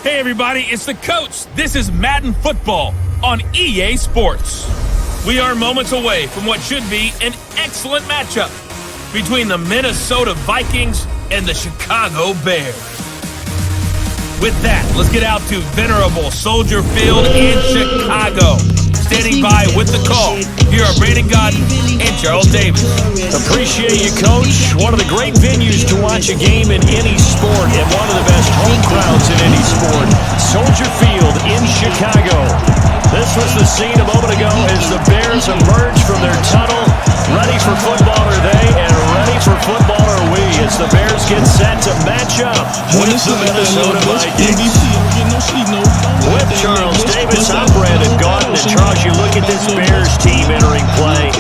Hey everybody, it's the coach. This is Madden Football on EA Sports. We are moments away from what should be an excellent matchup between the Minnesota Vikings and the Chicago Bears. With that, let's get out to venerable Soldier Field in Chicago. Standing by with the call, here are Brandon Gaudin and Charles Davis. Appreciate you, Coach. One of the great venues to watch a game in any sport and one of the best home crowds in any sport. Soldier Field in Chicago. This was the scene a moment ago as the Bears emerged from their tunnel. Ready for football are they, and ready for football are we as the Bears get set to match up with the Minnesota Vikings. With Charles Davis, I'm Brandon Gaudin. And Charles, you look at this Bears team entering play.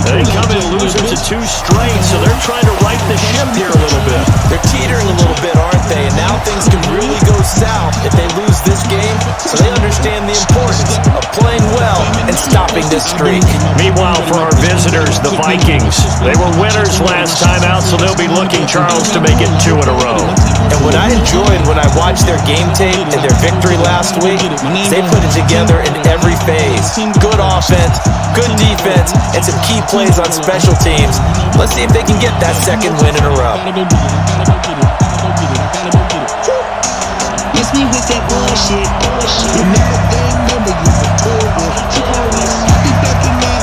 They come in losers of 2 straight, so they're trying to right the ship here a little bit. They're teetering a little bit, aren't they? And now things can really go south if they lose this game. So they understand the importance of playing well and stopping this streak. Meanwhile, for our visitors, the Vikings, they were winners last time out, so they'll be looking, Charles, to make it 2 in a row. And what I enjoyed when I watched their game tape and their victory last week, they put it together in every phase. Good offense, good defense, and some key plays on special teams. Let's see if they can get that second win in a row. Miss me with that bullshit. Remember you over. I be backing up.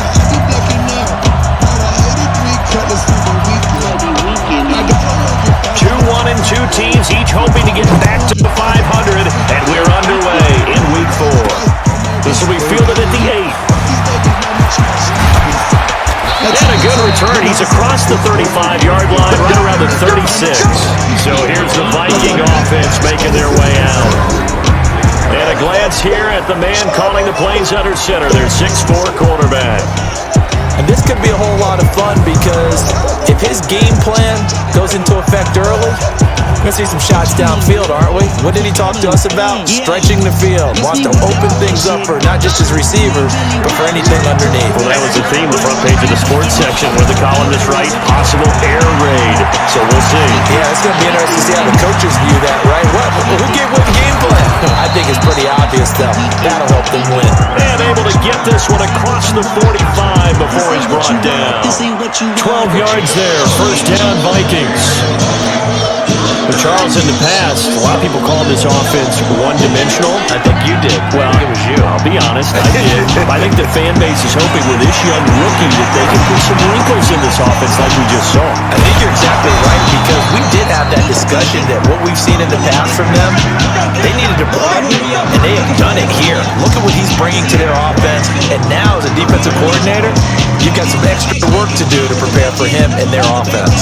Credits for the weekend. 2-1-2 teams, each hoping to get back to the 500, and we're underway in Week 4. This will be fielded at the 8th. And a good return. He's across the 35-yard line, right around the 36. So here's the Viking offense making their way out. And a glance here at the man calling the plays under center, their 6'4" quarterback. And this could be a whole lot of fun because if his game plan goes into effect early, we're going to see some shots downfield, aren't we? What did he talk to us about? Stretching the field. Wants to open things up for not just his receivers, but for anything underneath. Well, that was the theme, the front page of the sports section where the columnist writes possible air raid. So we'll see. Yeah, it's going to be interesting to see how the coaches view that, right? Who gave what game plan? I think it's pretty obvious, though. That'll help them win. And able to get this one across the 45 before he's brought down. 12 yards there, first down Vikings. But Charles, in the past, a lot of people call this offense one-dimensional. I think you did. Well, I think it was you. I'll be honest, I did. I think the fan base is hoping with this young rookie that they can put some wrinkles in this offense like we just saw. I think you're exactly right because we did have that discussion that what we've seen in the past from them, they needed to broaden, and they have done it here. Look at what he's bringing to their offense, and now as a defensive coordinator, you've got some extra work to do to prepare for him and their offense.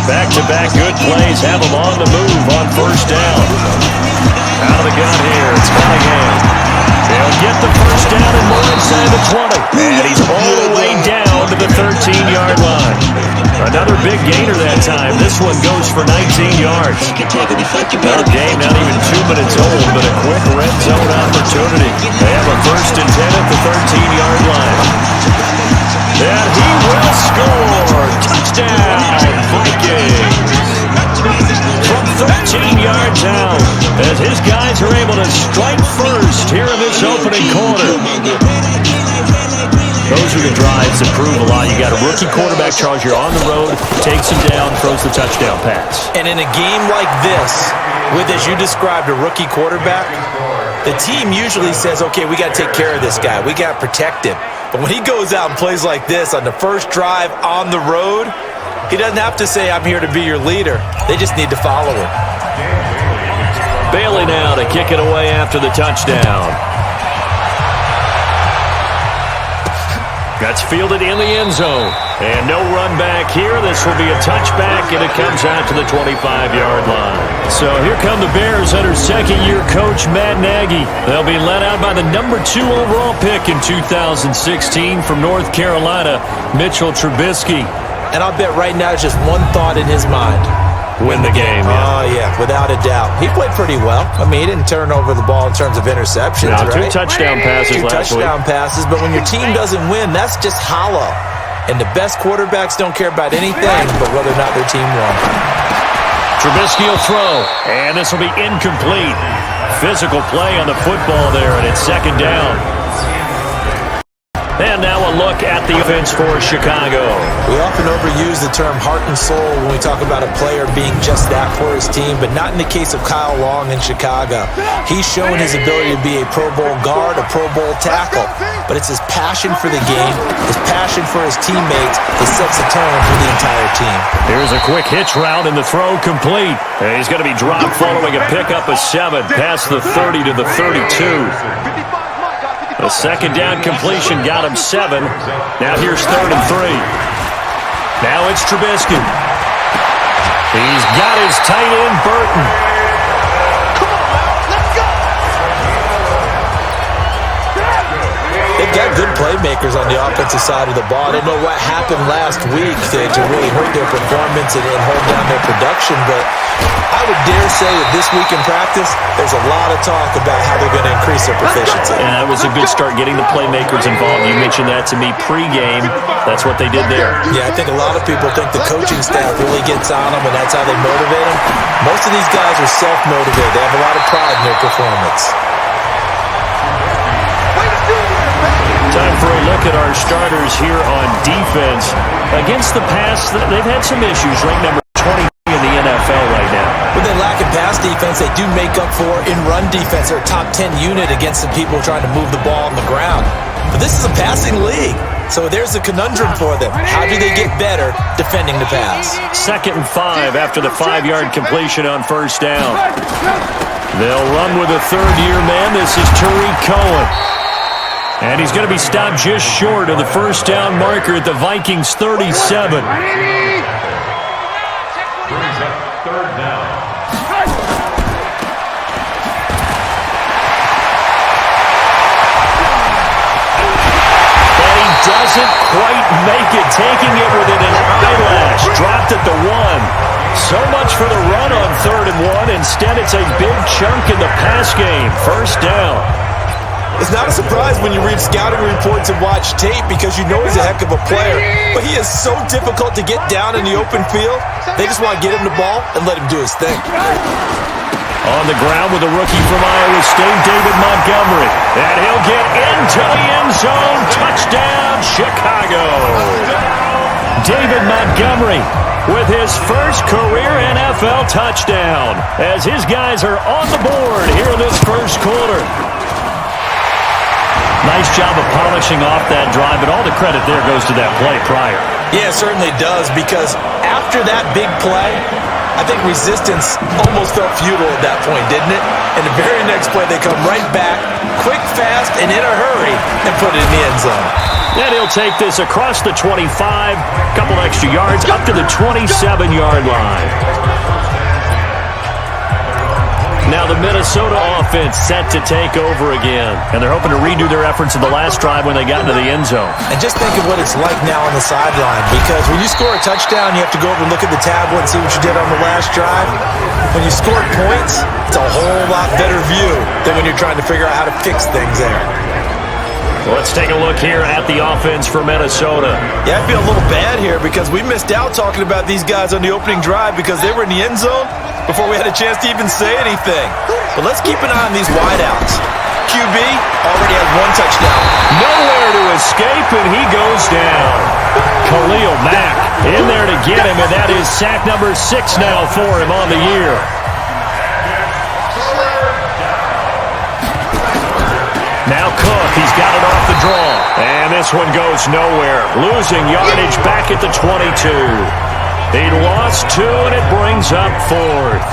Back-to-back good plays have them on the move on first down. Out of the gun here, it's Cunningham. They'll get the first down and more inside the 20. And he's all the way down to the 13-yard line. Another big gainer that time. This one goes for 19 yards. Our game not even 2 minutes old, but a quick red zone opportunity. They have a first and 10 at the 13-yard line. And he will score. Touchdown, Vikings. From 13 yards out, as his guys are able to strike first here in this opening quarter. Those are the drives that prove a lot. You got a rookie quarterback, Charles, you're on the road, takes him down, throws the touchdown pass. And in a game like this, with, as you described, a rookie quarterback, the team usually says, okay, we got to take care of this guy. We got to protect him. But when he goes out and plays like this on the first drive on the road, he doesn't have to say, I'm here to be your leader. They just need to follow him. Bailey now to kick it away after the touchdown. That's fielded in the end zone. And no run back here. This will be a touchback, and it comes out to the 25-yard line. So here come the Bears under second-year coach Matt Nagy. They'll be led out by the number 2 overall pick in 2016 from North Carolina, Mitchell Trubisky. And I'll bet right now it's just one thought in his mind. Win the game. Oh, yeah, without a doubt. He played pretty well. I mean, he didn't turn over the ball in terms of interceptions, now, right? 2 touchdown passes last week. 2 touchdown passes, but when your team doesn't win, that's just hollow. And the best quarterbacks don't care about anything but whether or not their team won. Trubisky will throw, and this will be incomplete. physical play on the football there, and it's second down. And now a look at the offense for Chicago. We often overuse the term heart and soul when we talk about a player being just that for his team, but not in the case of Kyle Long in Chicago. He's shown his ability to be a Pro Bowl guard, a Pro Bowl tackle, but it's his passion for the game, his passion for his teammates that sets the tone for the entire team. Here's a quick hitch route, and the throw complete. And he's going to be dropped following a pickup of 7 past the 30 to the 32. The second down completion got him 7. Now here's 3rd and 3. Now it's Trubisky. He's got his tight end, Burton. They've got good playmakers on the offensive side of the ball. I don't know what happened last week to really hurt their performance and hold down their production, but I would dare say that this week in practice, there's a lot of talk about how they're going to increase their proficiency. And that was a good start getting the playmakers involved. You mentioned that to me pregame. That's what they did there. Yeah, I think a lot of people think the coaching staff really gets on them, and that's how they motivate them. Most of these guys are self-motivated. They have a lot of pride in their performance. Time for a look at our starters here on defense. Against the pass, they've had some issues. Ranked number 20 in the NFL right now. When they lack in pass defense, they do make up for in run defense. They're a top 10 unit against the people trying to move the ball on the ground. But this is a passing league, so there's a conundrum for them. How do they get better defending the pass? 2nd and 5 after the 5-yard completion on 1st down. They'll run with a third-year man. This is Tariq Cohen. And he's going to be stopped just short of the 1st down marker at the Vikings 37. Brings up 3rd down. And he doesn't quite make it, taking it within an eyelash. Dropped at the 1. So much for the run on 3rd and 1. Instead, it's a big chunk in the pass game. 1st down. It's not a surprise when you read scouting reports and watch tape because you know he's a heck of a player. But he is so difficult to get down in the open field. They just want to get him the ball and let him do his thing. On the ground with a rookie from Iowa State, David Montgomery. And he'll get into the end zone. Touchdown, Chicago. David Montgomery with his first career NFL touchdown as his guys are on the board here in this first quarter. Nice job of polishing off that drive, but all the credit there goes to that play prior. Yeah, it certainly does, because after that big play, I think resistance almost felt futile at that point, didn't it? And the very next play, they come right back, quick, fast, and in a hurry, and put it in the end zone. And he'll take this across the 25, couple extra yards, up to the 27-yard line. Now the Minnesota offense set to take over again. And they're hoping to redo their efforts in the last drive when they got into the end zone. And just think of what it's like now on the sideline, because when you score a touchdown, you have to go over and look at the tablet and see what you did on the last drive. When you score points, it's a whole lot better view than when you're trying to figure out how to fix things there. Let's take a look here at the offense for Minnesota. Yeah, I feel a little bad here because we missed out talking about these guys on the opening drive because they were in the end zone before we had a chance to even say anything. But let's keep an eye on these wideouts. QB already has 1 touchdown. Nowhere to escape, and he goes down. Khalil Mack in there to get him, and that is sack number 6 now for him on the year. Now Cook, he's got it off the draw. And this one goes nowhere. Losing yardage back at the 22. He lost 2, and it brings up 4th.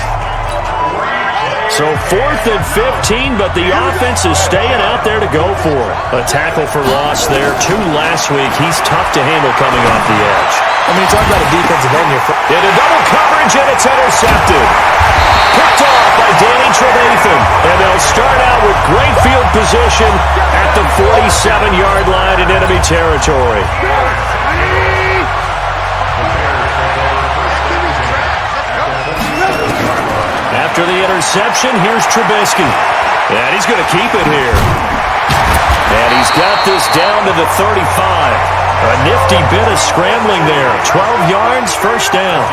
So 4th and 15, but the offense is staying out there to go for it. A tackle for loss there. 2 last week. He's tough to handle coming off the edge. I mean, you talk about a defensive end here. Into double coverage, and it's intercepted. Picked off by Danny Trevathan. And they'll start out with great field position at the 47-yard line in enemy territory. After the interception, here's Trubisky. And he's going to keep it here. And he's got this down to the 35. A nifty bit of scrambling there. 12 yards, 1st down.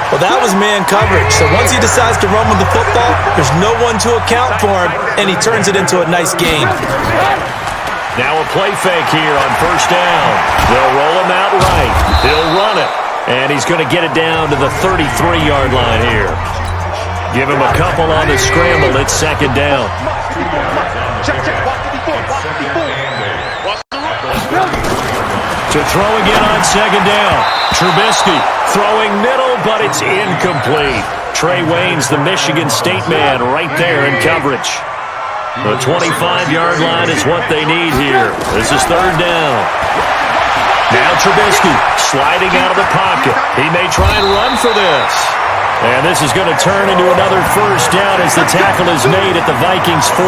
Well, that was man coverage. So once he decides to run with the football, there's no one to account for him, and he turns it into a nice gain. Now a play fake here on first down. They'll roll him out right. He'll run it. And he's going to get it down to the 33-yard line here. Give him a couple on the scramble. It's second down. To throw again on second down. Trubisky throwing middle, but it's incomplete. Trey Waynes, the Michigan State man, right there in coverage. The 25-yard line is what they need here. This is third down. Now Trubisky sliding out of the pocket. He may try and run for this. And this is going to turn into another first down as the tackle is made at the Vikings 14.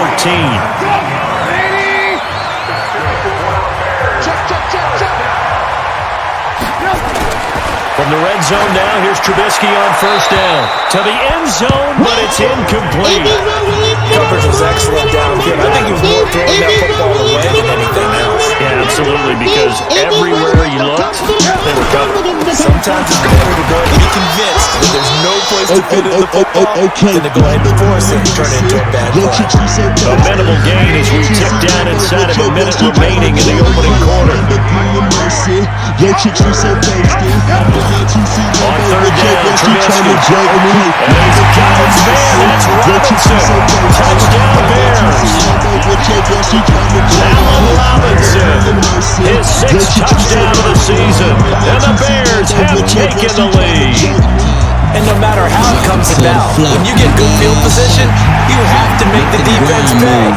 From the red zone now, here's Trubisky on first down. To the end zone, but it's incomplete. Coverage was excellent downfield. I think he was more throwing that football away than anything else. Yeah, absolutely, because everywhere you looked, they were covered. Sometimes it's better to go and be convinced that there's no place to fit in the football than to go ahead and force it and turn it into a bad play. A minimal gain as we tip down inside of a minute remaining in the opening quarter. On third down, Trubisky. And he's got his man. That's Robinson. Touchdown Bears. Allen Robinson. His sixth touchdown of the season. And the Bears have taken the lead. And no matter how it comes about, when you get good field position, you have to make the defense pay.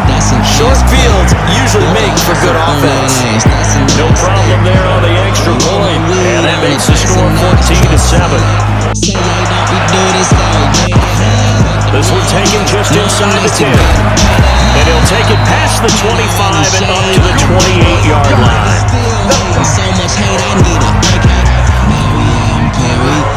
Short fields usually make for good offense. No problem there on the extra point. And that makes the score 14-7. This one taken just inside the 10. And he'll take it past the 25 and up to the 28-yard line.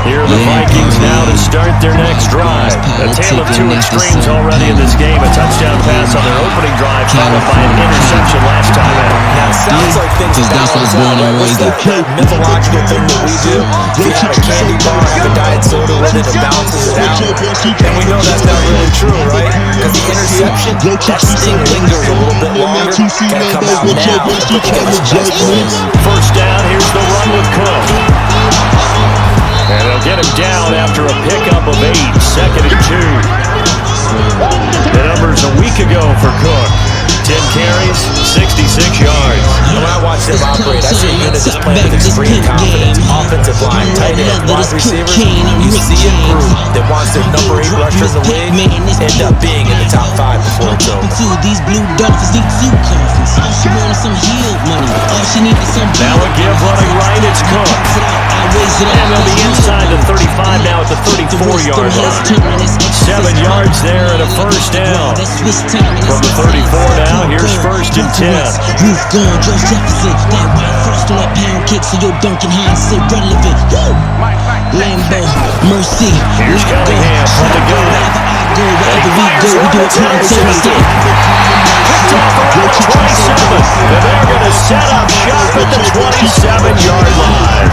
Here are the Vikings now to start their next drive. A tale of two extremes already in this game. A touchdown pass on their opening drive, followed by an interception last time out. Now, it sounds like things balance out. It's that mythological thing that we do. If you have a candy bar, have a diet soda with it, it balances it out. And we know that's not really true, right? Because the interception, that sting lingers a little bit longer. Gotta come out now to put together some nice plays. First down, here's the run with Cook. And they'll get him down after a pickup of 8, second and 2. The numbers a week ago for Cook. 10 carries, 66 yards. When I watch them operate, I see a unit that's playing with extreme confidence. Offensive line, tight end, wide receivers. You see a group that wants their number 8 rusher in the league end up being in the top 5 before it's over. These blue dolphins need few coffins. She wanted some healed money. All she needed some. Now a give running right, it's Cook. And they'll be inside the 35 now at the 34-yard line. 7 yards there and a first down. From the 34 now, here's first and 10. Roof gone, Joe Jefferson. That white frost on that pound cake, so your Duncan Hines irrelevant. Lambo, Mercy. Here's Cunningham from the gun. Wherever we go, we do it time so Picked off around the 27. And they're going to set up shop at the 27-yard line.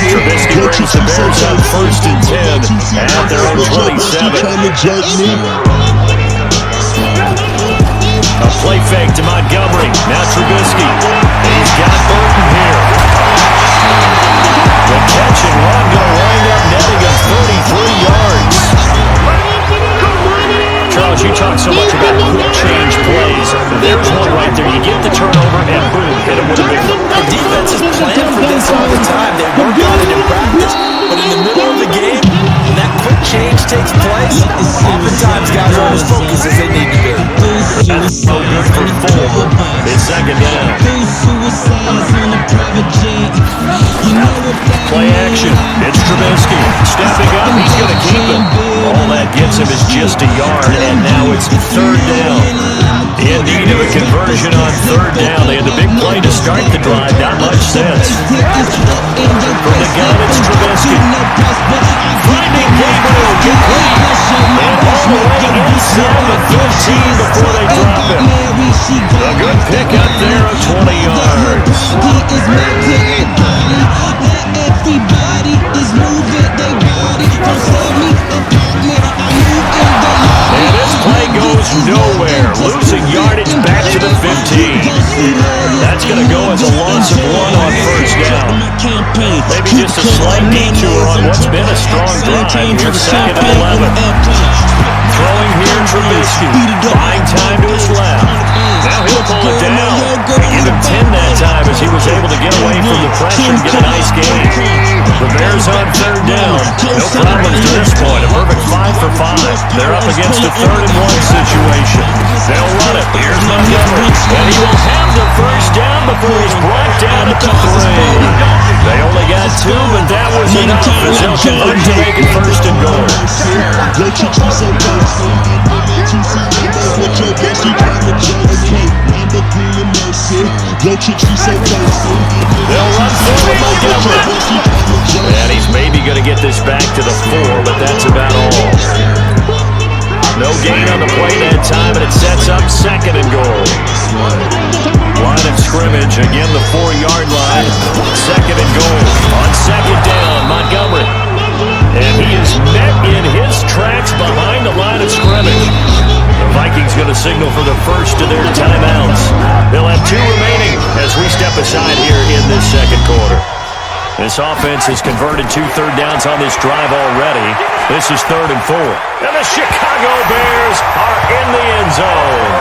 Trubisky brings the Bears up first and 10 at their own 27. A play fake to Montgomery. Now Trubisky. He's got Burton here. The catch and run going to wind up netting him 33 yards. Charles, you talk so much about quick change plays. There's one right there. You get the turnover and boom, hit him with a big one. The defenses plan for this all the time. They work on it in practice. But in the middle of the game, when that quick change takes place, oftentimes guys aren't as focused as they need to be. That's no good for 4. It's second down. Play action. It's Trubisky. Stepping up. He's going to keep it. All that gets him is just a yard, and now it's third down. In need of a conversion on third down. They had the big play to start the drive. Not much sense. From the gun, it's Trubisky. Finding Gabriel. Get clean. And all the way inside the 15 before they drop him. A good pick up there of 20 yards. Everybody is moving, they want campaign. Maybe just a slight detour on what's been a strong drive. Here's second and 11. Throwing here, Trubisky. Buying time to his left. Now he'll pull it down. Give him 10 that time as he was able to get away from the pressure and get a nice gain. The Bears on third down. No problems to this point. A perfect 5 for 5. They're up against a 3rd and 1 situation. They'll run it. Here's Montgomery. And he will have the first down before he's brought down at the 3. They only got 2, but that was enough as they'll convert to make it 1st and goal. They'll run forward Montgomery. And he's maybe going to get this back to the 4, but that's about all. No gain on the play that time, and it sets up 2nd and goal. Line of scrimmage, again the 4-yard line. 2nd and goal. On 2nd down, Montgomery. And he is met in his tracks behind the line of scrimmage. The Vikings going to signal for the first of their timeouts. They'll have 2 remaining as we step aside here in this 2nd quarter. This offense has converted 2 third downs on this drive already. This is 3rd and 4. And the Chicago Bears are in the end zone.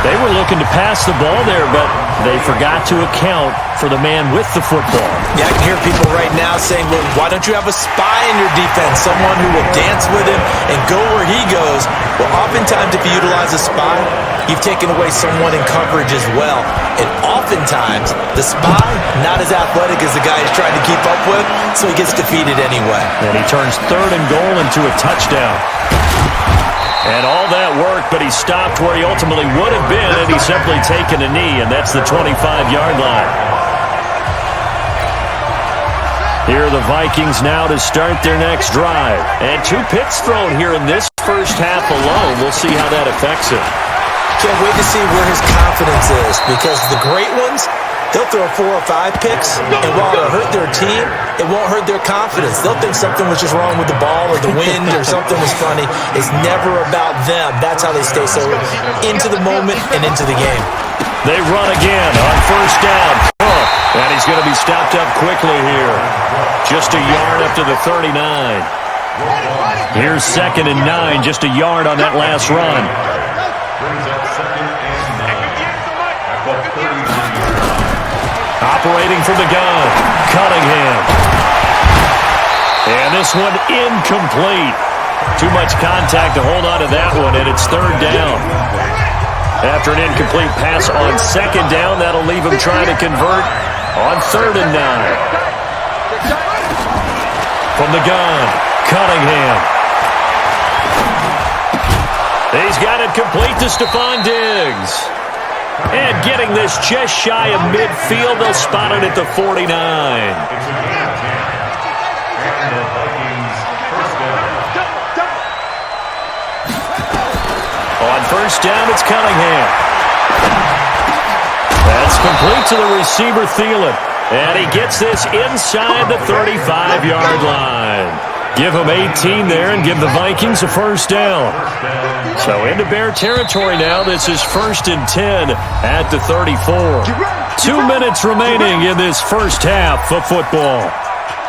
They were looking to pass the ball there, but they forgot to account for the man with the football. Yeah, I can hear people right now saying, well, why don't you have a spy in your defense, someone who will dance with him and go where he goes? Well, oftentimes if you utilize a spy, you've taken away someone in coverage as well. And oftentimes, the spy, not as athletic as the guy he's trying to keep up with, so he gets defeated anyway. And he turns 3rd and goal into a touchdown. And all that worked, but he stopped where he ultimately would have been, and he's simply taken a knee, and that's the 25-yard line. Here are the Vikings now to start their next drive. And 2 picks thrown here in this first half alone. We'll see how that affects him. Can't wait to see where his confidence is, because the great ones, they'll throw 4 or 5 picks, and while it'll hurt their team, it won't hurt their confidence. They'll think something was just wrong with the ball or the wind or something was funny. It's never about them. That's how they stay so into the moment and into the game. They run again on 1st down. And he's going to be stopped up quickly here. Just a yard up to the 39. Here's 2nd and 9, just a yard on that last run. Operating from the gun, Cunningham. And this one incomplete. Too much contact to hold on to that one, and it's 3rd down. After an incomplete pass on 2nd down, that'll leave him trying to convert on 3rd and 9. From the gun, Cunningham. He's got it complete to Stephon Diggs. And getting this just shy of midfield, they'll spot it at the 49. On 1st down, it's Cunningham. That's complete to the receiver, Thielen. And he gets this inside the 35-yard line. Give him 18 there and give the Vikings a 1st down. So into Bear territory now. This is 1st and 10 at the 34. 2 minutes remaining in this first half of football.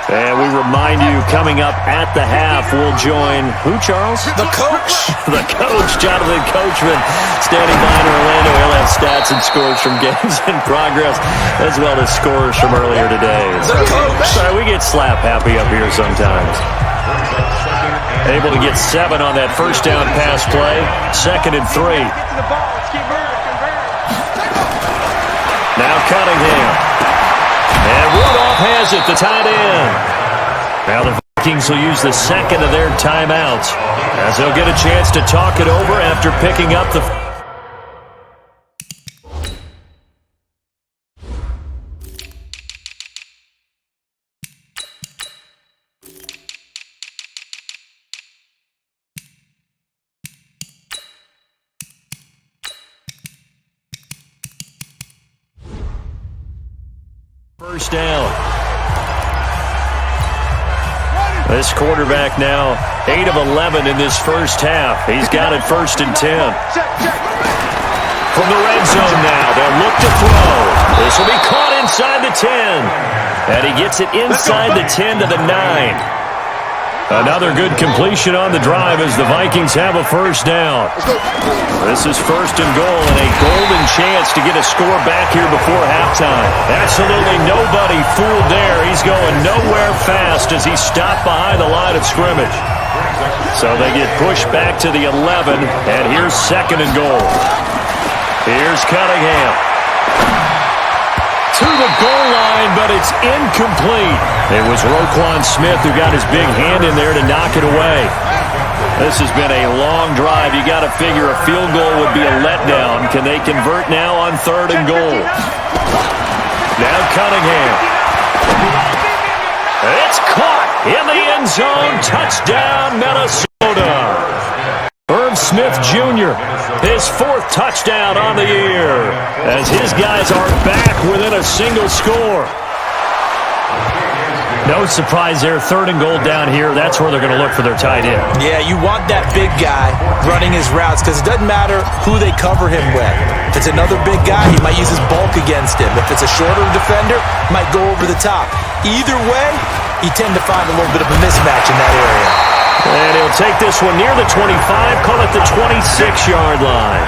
And we remind you, coming up at the half, we'll join who, Charles? The coach. The coach, Jonathan Coachman, standing by in Orlando. He'll have stats and scores from games in progress, as well as scores from earlier today. The coach. Sorry, we get slap happy up here sometimes. Able to get 7 on that 1st down pass play. 2nd and 3. Now Cunningham. And Rudolph has it, the tight end. Now the Vikings will use the 2nd of their timeouts as they'll get a chance to talk it over after picking up the... First down. This quarterback now 8 of 11 in this first half. He's got it 1st and 10. from the red zone now. They'll look to throw. This will be caught inside the 10. And he gets it inside the 10 to the 9. Another good completion on the drive as the Vikings have a first down. This is first and goal and a golden chance to get a score back here before halftime. Absolutely nobody fooled there. He's going nowhere fast as he stopped behind the line of scrimmage. So they get pushed back to the 11, and here's second and goal. Here's Cunningham. To the goal line, but it's incomplete. It was Roquan Smith who got his big hand in there to knock it away. This has been a long drive. You got to figure a field goal would be a letdown. Can they convert now on third and goal? Now Cunningham. It's caught in the end zone. Touchdown, Minnesota. Irv Smith Jr., his fourth touchdown on the year, as his guys are back within a single score. No surprise there, third and goal down here. That's where they're going to look for their tight end. Yeah, you want that big guy running his routes because it doesn't matter who they cover him with. If it's another big guy, he might use his bulk against him. If it's a shorter defender, he might go over the top. Either way, you tend to find a little bit of a mismatch in that area. And he'll take this one near the 25, call it the 26-yard line.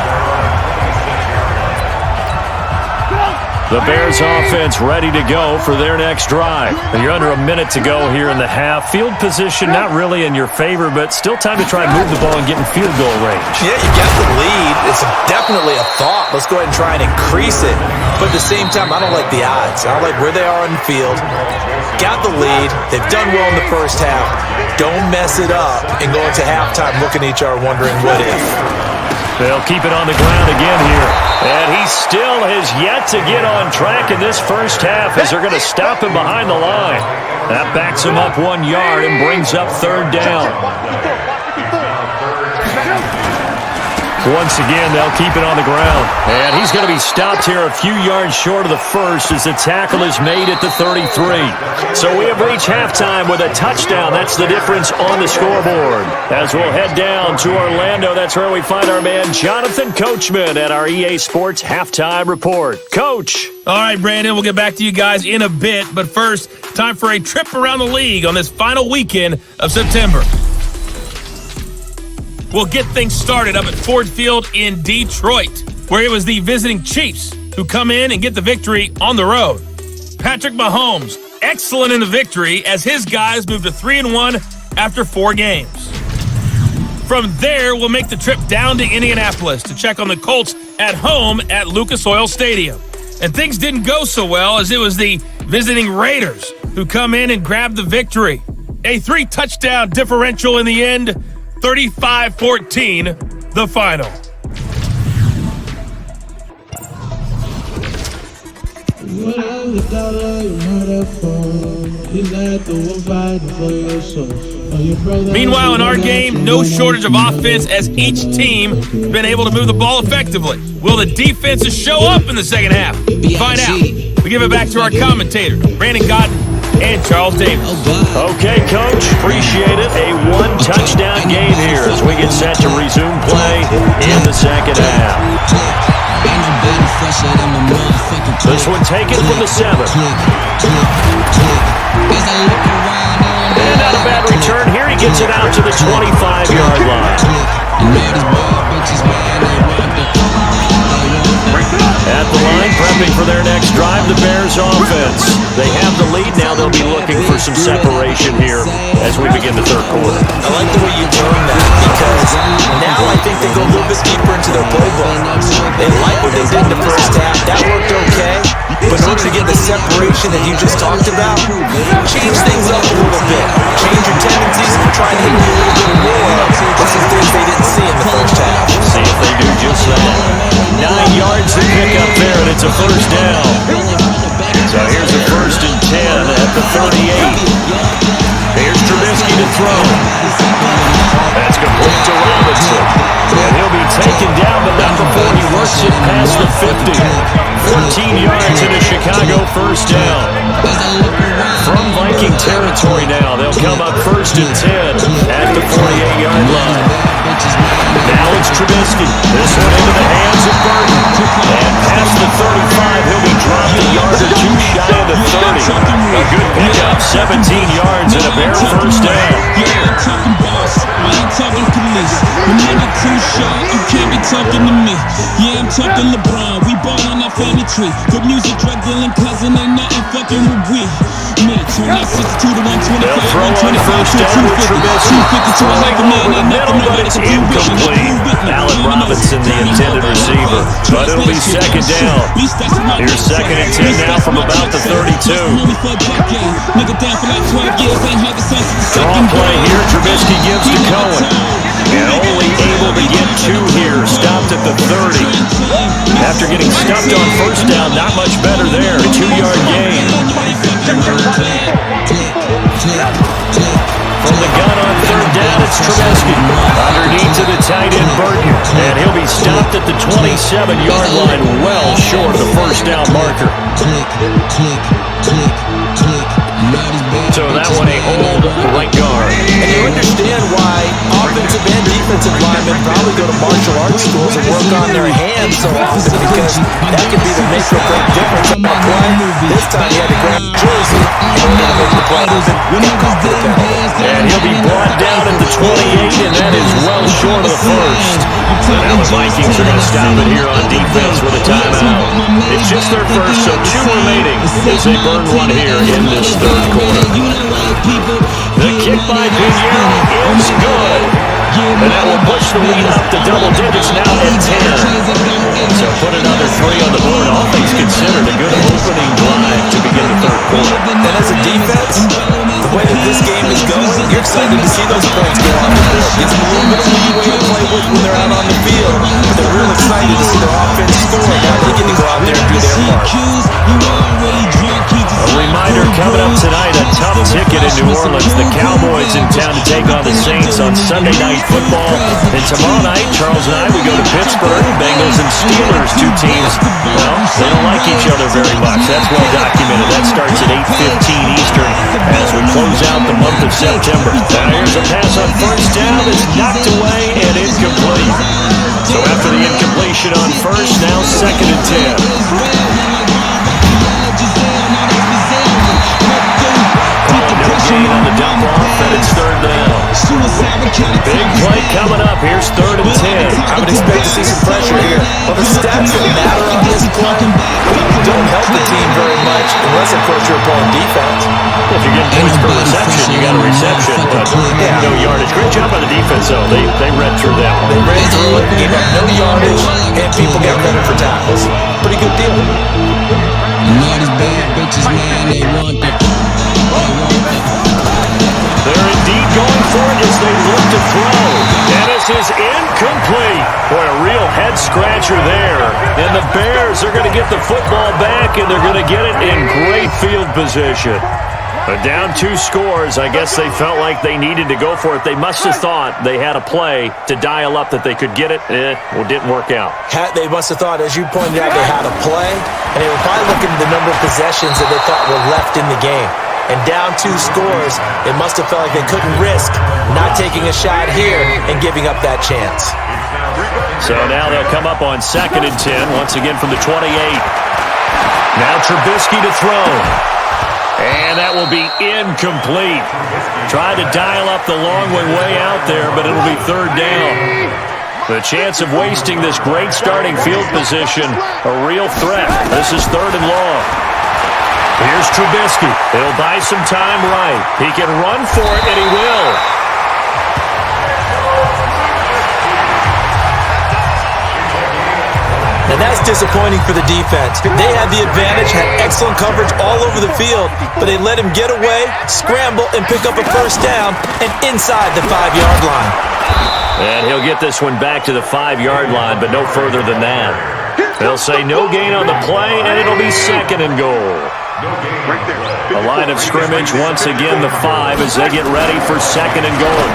The Bears offense ready to go for their next drive. You're under a minute to go here in the half. Field position not really in your favor, but still time to try and move the ball and get in field goal range. Yeah, you got the lead. It's definitely a thought. Let's go ahead and try and increase it. But at the same time, I don't like the odds. I don't like where they are on the field. Got the lead. They've done well in the first half. Don't mess it up and go into halftime looking at each other wondering what if. They'll keep it on the ground again here. And he still has yet to get on track in this first half as they're going to stop him behind the line. That backs him up 1 yard and brings up third down. Once again, they'll keep it on the ground. And he's going to be stopped here a few yards short of the first as the tackle is made at the 33. So we have reached halftime with a touchdown. That's the difference on the scoreboard. As we'll head down to Orlando, that's where we find our man Jonathan Coachman at our EA Sports Halftime Report. Coach. All right, Brandon, we'll get back to you guys in a bit. But first, time for a trip around the league on this final weekend of September. We'll get things started up at Ford Field in Detroit, where it was the visiting Chiefs who come in and get the victory on the road. Patrick Mahomes, excellent in the victory as his guys move to 3-1 after 4 games. From there, we'll make the trip down to Indianapolis to check on the Colts at home at Lucas Oil Stadium. And things didn't go so well as it was the visiting Raiders who come in and grab the victory. A 3-touchdown differential in the end, 35-14, the final. Meanwhile, in our game, no shortage of offense as each team has been able to move the ball effectively. Will the defenses show up in the second half? Find out. We give it back to our commentators, Brandon Godden and Charles Davis. Okay, Coach. Appreciate it. A 1-touchdown game here as we get set to resume play in the second half. This one taken from the 7. And not a bad return here. He gets it out to the 25-yard line. At the line, prepping for their next drive, the Bears offense. They have the lead now. They'll be looking for some separation here as we begin the third quarter. I like the way you turned that because now I think they go a little bit deeper into their playbook. They like what they did in the first half. That worked okay. But in order to get the separation that you just talked about, change things up a little bit. Change your tendencies and try to hit a little bit more with some things they didn't see in the first half. See if they do just that. 9 yards to pick up there, and it's a first down. So here's a 1st and 10 at the 38. Here's Trubisky to throw. That's complete to Robinson. And he'll be taken down, but not before he works it past the 50. 14 yards in a Chicago first down. From Viking territory now, they'll come up 1st and 10 at the 48-yard line. Now it's Trubisky. This one into the hands of Burton. 17 yards and a bare first down. Yeah, I'm talking boss. I ain't talking police. When nigga too short, you can't be talking to me. Yeah, I'm talking LeBron. We ball on our family tree. Good music, drug dealing, cousin, ain't nothing fucking with we. Me, turn that 62 to 125. They'll throw on first down with Trubisky. Throwing over the middle, but it's incomplete. Allen Robinson, the intended receiver. But it'll be second down. Here's second and 10 now from about the 32. Draw play here. Trubisky gives to Cohen. And only able to get 2 here. Stopped at the 30. After getting stuffed on first down, not much better there. A 2-yard gain. From the gun on third down, it's Trubisky. Underneath to the tight end, Burton. And he'll be stopped at the 27-yard line, well short of the first down marker. So that one a hold, right guard. And you understand why offensive and defensive linemen probably go to martial arts schools and work on their hands so often, because that could be the make or break difference on a play. This time he had to grab the jersey in order to make the play happen. And he'll be brought down at the 28, and that is well short of the first. So now the Vikings are going to stop it here on defense with a timeout. It's just their first, so 2 remaining as they burn one here in this third quarter. The kick by Pinheiro is good. And that will push the lead up to double digits now at 10. So put another 3 on the board. All things considered, a good opening drive to begin the third quarter. And as a defense, the way that this game is going, you're excited to see those points go on the board. It's a little bit of leeway to play with when they're out on the field, but they're real excited to see their offense score. Now they get to go out there and do their part. A reminder coming up tonight, a tough ticket in New Orleans. The Cowboys in town to take on the Saints on Sunday Night Football. And tomorrow night, Charles and I, we go to Pittsburgh. Bengals and Steelers, 2 teams, well, they don't like each other very much. That's well documented. That starts at 8:15 Eastern as we close out the month of September. Now here's a pass on first down. It's knocked away and incomplete. So after the incompletion on first, now second and 10. No gain on the dump off, and it's third down. Big play coming up. Here's third and 10. I would expect to see some pressure here. Well, the stats that matter on this play don't help the team very much unless, of course, you're playing defense. Well, if you're getting points per reception, you got a reception, but no yardage. Great job by the defense, though. They read through that one. They ran through it, gave up no yardage, and people get credit for tackles. Pretty good deal. Not as bad bitches, man, they want that. They're indeed going for it as they look to throw. Dennis is incomplete. Boy, a real head-scratcher there. And the Bears are going to get the football back, and they're going to get it in great field position. But down 2 scores, I guess they felt like they needed to go for it. They must have thought they had a play to dial up that they could get it. Well, didn't work out. They must have thought, as you pointed out, they had a play, and they were probably looking at the number of possessions that they thought were left in the game. And down 2 scores, they must have felt like they couldn't risk not taking a shot here and giving up that chance. So now they'll come up on second and 10, once again from the 28. Now Trubisky to throw. And that will be incomplete. Tried to dial up the long one way out there, but it'll be third down. The chance of wasting this great starting field position, a real threat. This is third and long. Here's Trubisky. He'll buy some time right. He can run for it, and he will. And that's disappointing for the defense. They had the advantage, had excellent coverage all over the field, but they let him get away, scramble, and pick up a first down, and inside the 5-yard line. And he'll get this one back to the 5-yard line, but no further than that. They'll say no gain on the play, and it'll be second and goal. The line of scrimmage, once again, the 5 as they get ready for second and goal.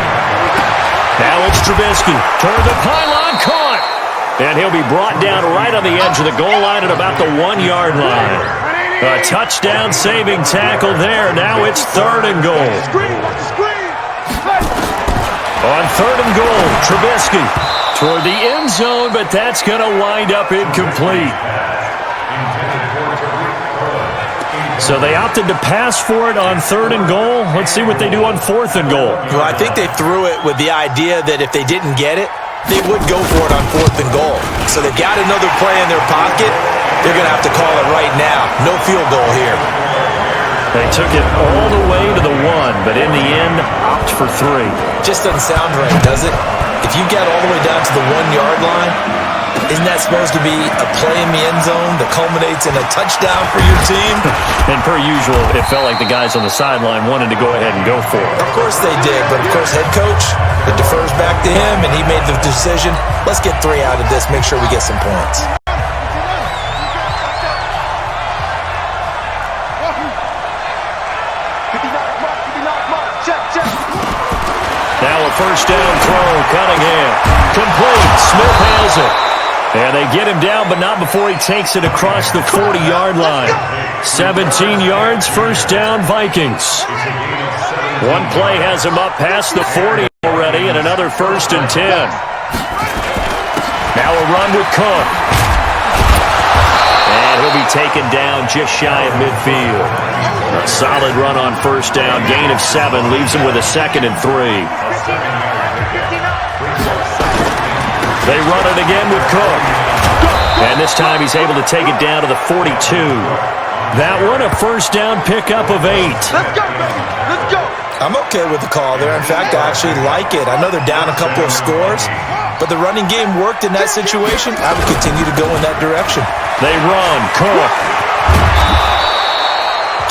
Now it's Trubisky. Toward the pylon, caught. And he'll be brought down right on the edge of the goal line at about the 1-yard line. A touchdown saving tackle there. Now it's third and goal. On third and goal, Trubisky toward the end zone, but that's going to wind up incomplete. So they opted to pass for it on 3rd and goal. Let's see what they do on 4th and goal. Well, I think they threw it with the idea that if they didn't get it, they would go for it on 4th and goal. So they've got another play in their pocket. They're going to have to call it right now. No field goal here. They took it all the way to the 1, but in the end, opt for 3. Just doesn't sound right, does it? If you get all the way down to the 1-yard line, isn't that supposed to be a play in the end zone that culminates in a touchdown for your team? And per usual, it felt like the guys on the sideline wanted to go ahead and go for it. Of course they did, but of course head coach, it defers back to him, and he made the decision. Let's get 3 out of this, make sure we get some points. Now a first down throw, Cunningham. Complete, Smith has it. And they get him down, but not before he takes it across the 40-yard line. 17 yards, first down, Vikings. One play has him up past the 40 already, and another 1st and 10. Now a run with Cook. And he'll be taken down just shy of midfield. A solid run on first down, gain of 7, leaves him with a 2nd and 3. They run it again with Cook. And this time he's able to take it down to the 42. That one, a first down pickup of 8. Let's go, baby. Let's go. I'm okay with the call there. In fact, I actually like it. I know they're down a couple of scores, but the running game worked in that situation. I would continue to go in that direction. They run. Cook.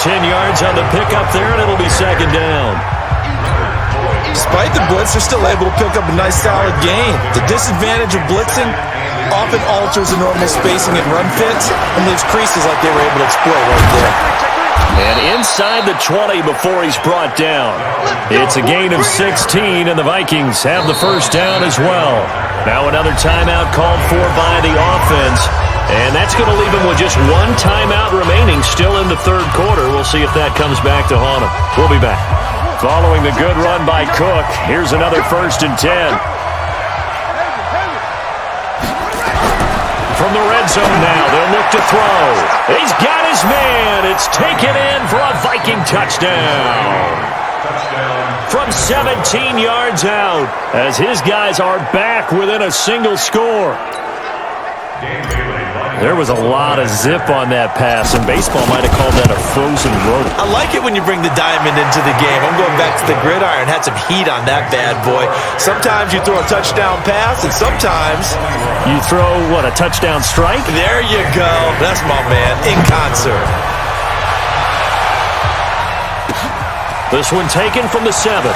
10 yards on the pickup there, and it'll be 2nd down. Despite the blitz, they're still able to pick up a nice solid gain. The disadvantage of blitzing often alters the normal spacing and run fits and leaves creases like they were able to exploit right there. And inside the 20 before he's brought down. It's a gain of 16, and the Vikings have the first down as well. Now another timeout called for by the offense, and that's going to leave him with just 1 timeout remaining still in the 3rd quarter. We'll see if that comes back to haunt him. We'll be back. Following the good run by Cook, here's another 1st and 10. From the red zone now, they'll look to throw. He's got his man. It's taken in for a Viking touchdown. From 17 yards out, as his guys are back within a single score. There was a lot of zip on that pass, and baseball might have called that a frozen rope. I like it when you bring the diamond into the game. I'm going back to the gridiron. Had some heat on that bad boy. Sometimes you throw a touchdown pass, and sometimes you throw, what, a touchdown strike? There you go. That's my man, in concert. This one taken from the 7.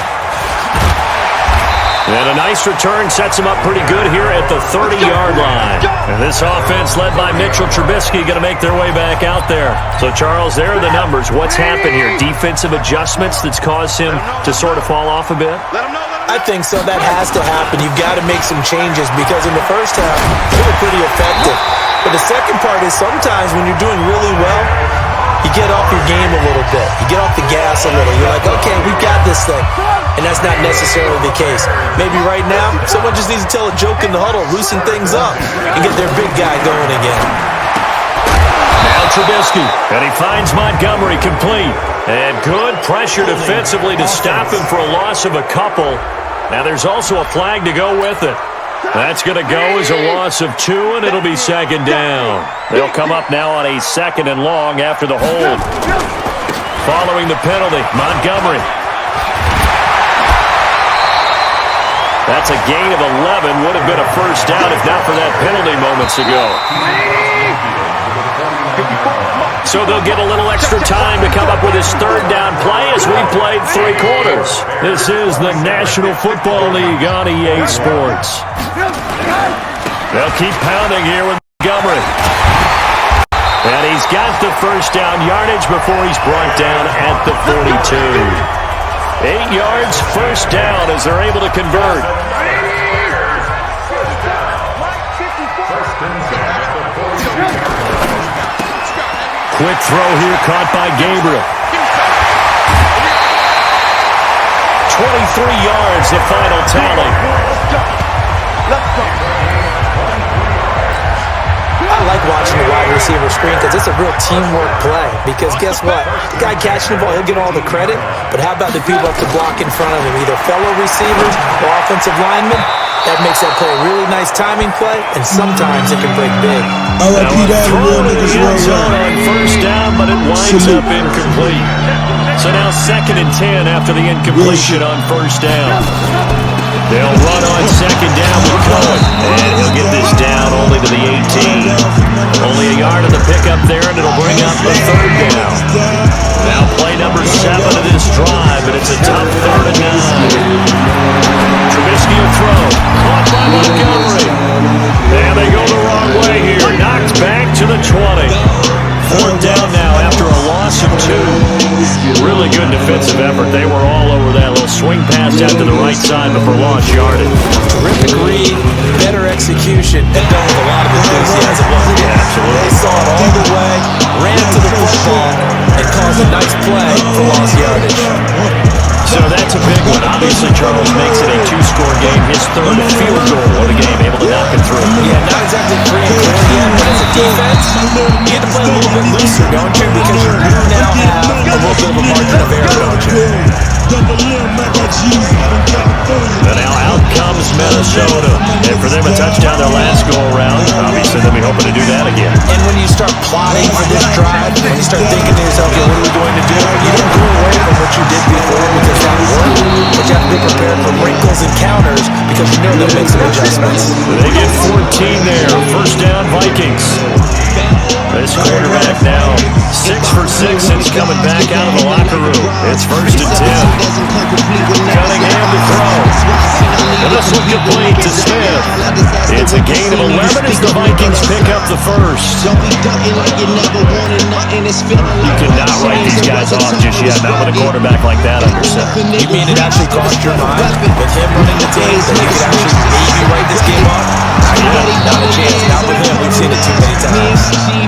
And a nice return sets him up pretty good here at the 30-yard line. And this offense led by Mitchell Trubisky going to make their way back out there. So, Charles, there are the numbers. What's happened here? Defensive adjustments that's caused him to sort of fall off a bit? I think so. That has to happen. You've got to make some changes because in the first half, they were pretty effective. But the second part is sometimes when you're doing really well, you get off your game a little bit. You get off the gas a little. You're like, okay, we've got this thing. And that's not necessarily the case. Maybe right now, someone just needs to tell a joke in the huddle, loosen things up, and get their big guy going again. Now Trubisky, and he finds Montgomery complete. And good pressure defensively to stop him for a loss of a couple. Now there's also a flag to go with it. That's going to go as a loss of 2, and it'll be 2nd down. They'll come up now on a 2nd and long after the hold. Following the penalty, Montgomery. That's a gain of 11. Would have been a first down if not for that penalty moments ago. So they'll get a little extra time to come up with his 3rd down play as we played 3 quarters. This is the National Football League on EA Sports. They'll keep pounding here with Montgomery. And he's got the first down yardage before he's brought down at the 42. 8 yards, first down as they're able to convert. Quick throw here caught by Gabriel. 23 yards, the final tally. I like watching the wide receiver screen because it's a real teamwork play. Because guess what? The guy catching the ball, he'll get all the credit, but how about the people up the block in front of him, either fellow receivers or offensive linemen? That makes that play a really nice timing play, and sometimes it can break big. Now a throw to the end zone on first down, but it winds up incomplete. So now 2nd and 10 after the incompletion on first down. They'll run on 2nd down with Cohen, and he'll get this down only to the 18. Only a yard of the pickup there, and it'll bring up the 3rd down. Now play number 7 of this drive, and it's a tough 3rd and 9. Trubisky will throw, caught by Montgomery. And they go the wrong way here, knocked back to the 20. 4th down now after a loss of 2. Really good defensive effort. They were all over that little swing pass out to the right side, but for lost yardage. Terrific read, better execution, and done with a lot of enthusiasm. Yeah, absolutely. They saw it all the way, ran to the football, and caused a nice play for lost yardage. So that's a big one. Obviously, Charles makes it a 2-score game. His 3rd field goal of the game, able to knock it through. Yeah, not exactly free and clear yet, but as a defense, you have to play a little bit looser, don't you? Because you now have a little bit of a margin of error, don't you? And now out comes Minnesota. And for them, a touchdown their last go-around. Obviously, they'll be hoping to do that again. And when you start plotting for this drive, when you start thinking to yourself, okay, what are we going to do? You don't go away from what you did before because that worked. But you have to be prepared for wrinkles and counters because you know they'll make some adjustments. They get 14 there. First down, Vikings. This quarterback now 6 for 6 since coming back out of the locker room. It's 1st and 10. Cunningham to throw. And this will complete to Smith. It's a gain of 11 as the Vikings pick up the first. You cannot write these guys off just yet. Not with a quarterback like that under center. You mean it actually crossed your mind with him running the team that you could actually maybe write this game off? Not a chance. Not with him. We've seen it too many times.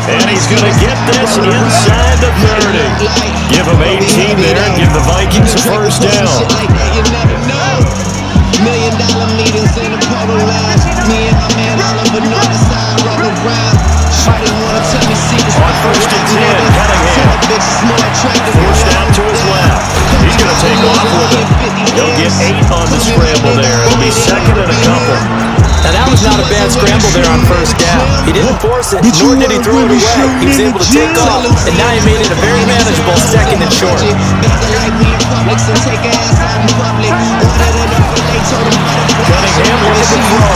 And he's going to get this inside the 30. Give him 18 there and give the Vikings a first down. $1 million meetings in the polo lounge. Me and my man all over north side, roll around. Shawty wanna tell me see this. On 1st and 10, Cunningham. Forced down to his left. He's going to take off with it. He'll get 8 on the scramble there. It'll be 2nd and a couple. Now that was not a bad scramble there on first down. He didn't force it, nor did he throw it away. He was able to take off, and now he made it a very manageable 2nd and short. Cunningham looking to throw.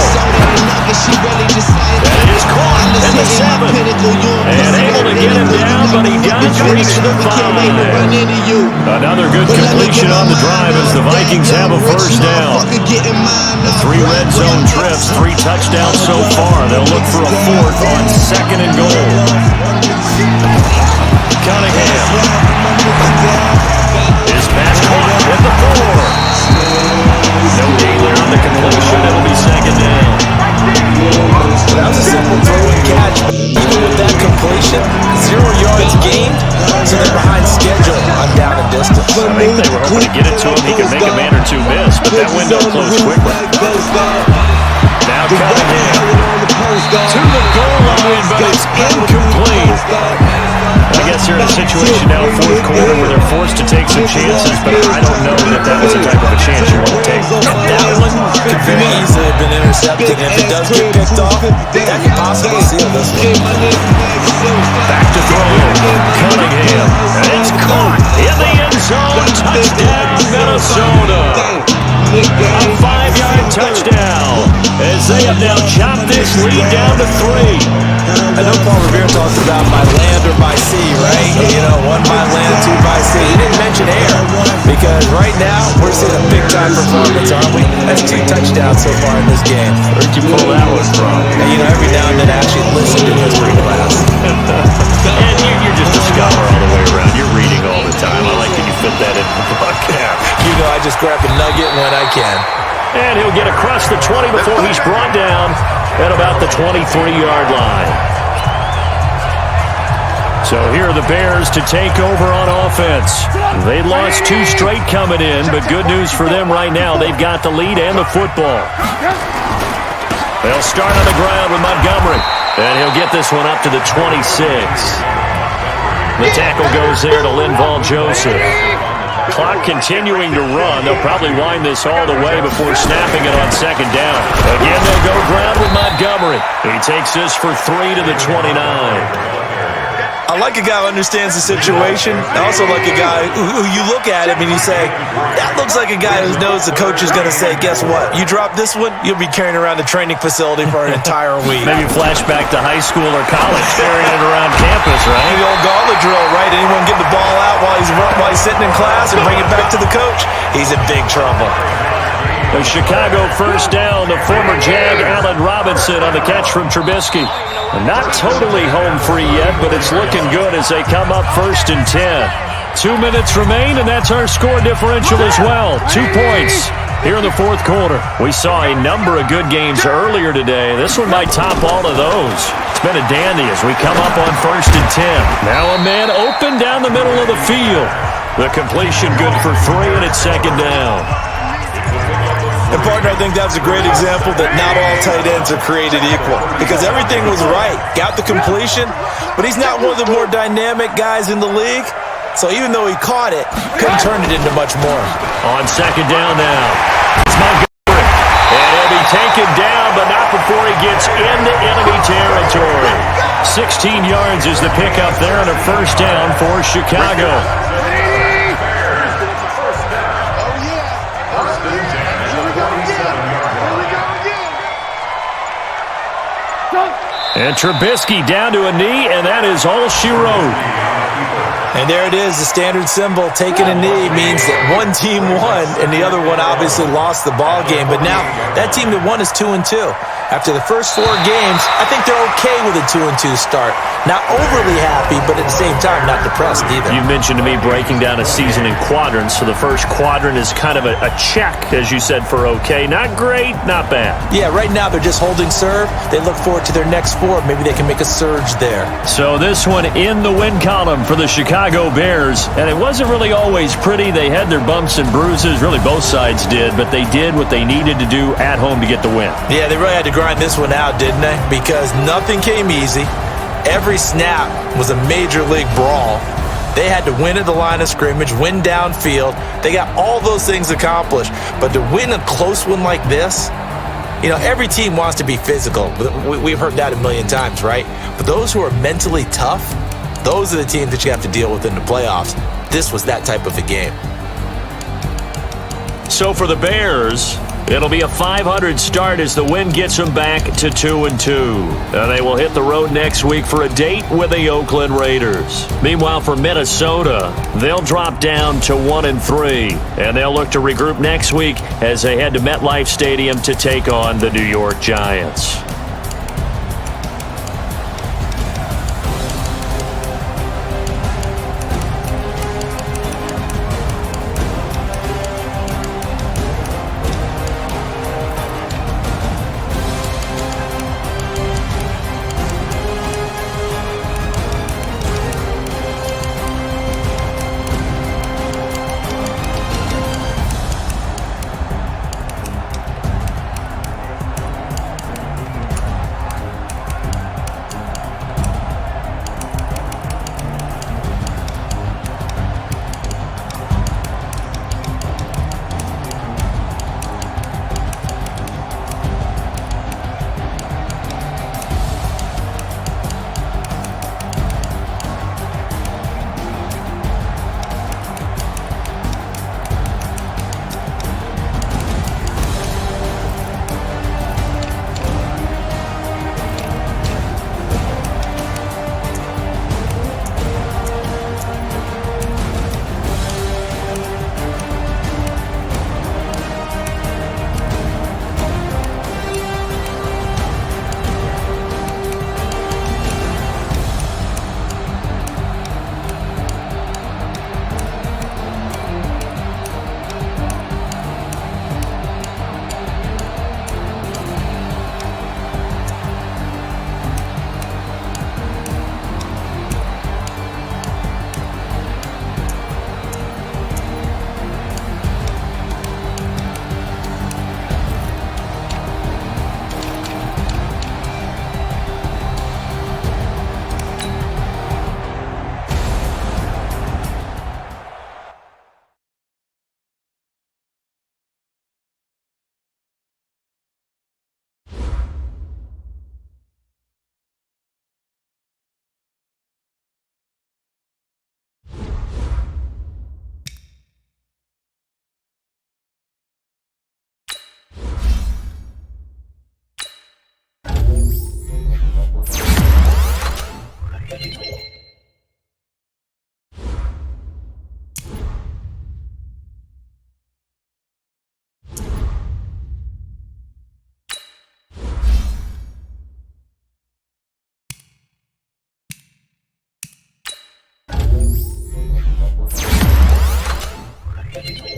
That is caught at the 7. And able to get him down, but he does reach the 5. Another good completion on the drive as the Vikings have a first down. 3 red zone trips, 3 touchdowns so far. They'll look for a 4th on 2nd and goal. Cunningham. His pass caught at the 4. No gain there on the completion. It'll be 2nd down. That was a simple throw and catch. Even with that completion, 0 yards gained, so they're behind schedule on down and distance. I think they were hoping to get it to him. He could make a man or 2 miss, but that window closed quickly. Now Cunningham to the goal line, but it's incomplete. I guess they're in a situation now, 4th quarter, where they're forced to take some chances, but I don't know that was the type of a chance you want to take. That one could very easily have been intercepted, and if it does get picked off, that could possibly seal this one. Back to throw. Cunningham. And it's caught in the end zone. Touchdown, Minnesota. A 5-yard touchdown as they have now chopped this lead down to 3. I know Paul Revere talks about by land or by sea, right? You know, 1 by land, 2 by sea. He didn't mention air because right now we're seeing a big-time performance, aren't we? That's 2 touchdowns so far in this game. Where'd you pull that one from? And, you know, every now and then I actually listen to history class. And you're just a scholar all the way around. You're reading all the time. I like that you fit that in the book. You know, I just grab a nugget when I can. And he'll get across the 20 before he's brought down at about the 23-yard line. So here are the Bears to take over on offense. They lost 2 straight coming in, but good news for them right now. They've got the lead and the football. They'll start on the ground with Montgomery. And he'll get this one up to the 26. The tackle goes there to Linval Joseph. Clock continuing to run. They'll probably wind this all the way before snapping it on second down. Again, they'll go ground with Montgomery. He takes this for 3 to the 29. I like a guy who understands the situation. I also like a guy who you look at him and you say, that looks like a guy who knows the coach is going to say, guess what? You drop this one, you'll be carrying around the training facility for an entire week. Maybe flashback to high school or college, carrying it around campus, right? The old gauntlet drill, right? Anyone get the ball out while he's sitting in class and bring it back to the coach? He's in big trouble. The Chicago first down, the former Jag Allen Robinson on the catch from Trubisky. Not totally home free yet, but it's looking good as they come up 1st and 10. 2 minutes remain, and that's our score differential as well. 2 points here in the fourth quarter. We saw a number of good games earlier today. This one might top all of those. It's been a dandy as we come up on 1st and 10. Now a man open down the middle of the field. The completion good for 3, and it's second down. And, partner, I think that was a great example that not all tight ends are created equal because everything was right. Got the completion, but he's not one of the more dynamic guys in the league. So even though he caught it, couldn't turn it into much more. On second down now, it's Montgomery. And he'll be taken down, but not before he gets into enemy territory. 16 yards is the pickup there on a first down for Chicago. And Trubisky down to a knee, and that is all she wrote. And there it is, the standard symbol. Taking a knee means that one team won, and the other one obviously lost the ball game. But now that team that won is 2-2. After the first 4 games, I think they're okay with a 2-2 start. Not overly happy, but at the same time, not depressed either. You mentioned to me breaking down a season in quadrants. So the first quadrant is kind of a check, as you said, for okay. Not great, not bad. Yeah, right now they're just holding serve. They look forward to their next 4. Maybe they can make a surge there. So this one in the win column for the Chicago Bears. And it wasn't really always pretty. They had their bumps and bruises. Really, both sides did. But they did what they needed to do at home to get the win. Yeah, they really had to grind this one out, didn't they? Because nothing came easy. Every snap was a major league brawl. They had to win at the line of scrimmage, win downfield. They got all those things accomplished. But to win a close one like this, you know, every team wants to be physical. We've heard that a million times, right? But those who are mentally tough, those are the teams that you have to deal with in the playoffs. This was that type of a game. So for the Bears, it'll be a 500 start as the win gets them back to 2-2. And they will hit the road next week for a date with the Oakland Raiders. Meanwhile, for Minnesota, they'll drop down to 1-3. And they'll look to regroup next week as they head to MetLife Stadium to take on the New York Giants. Hey.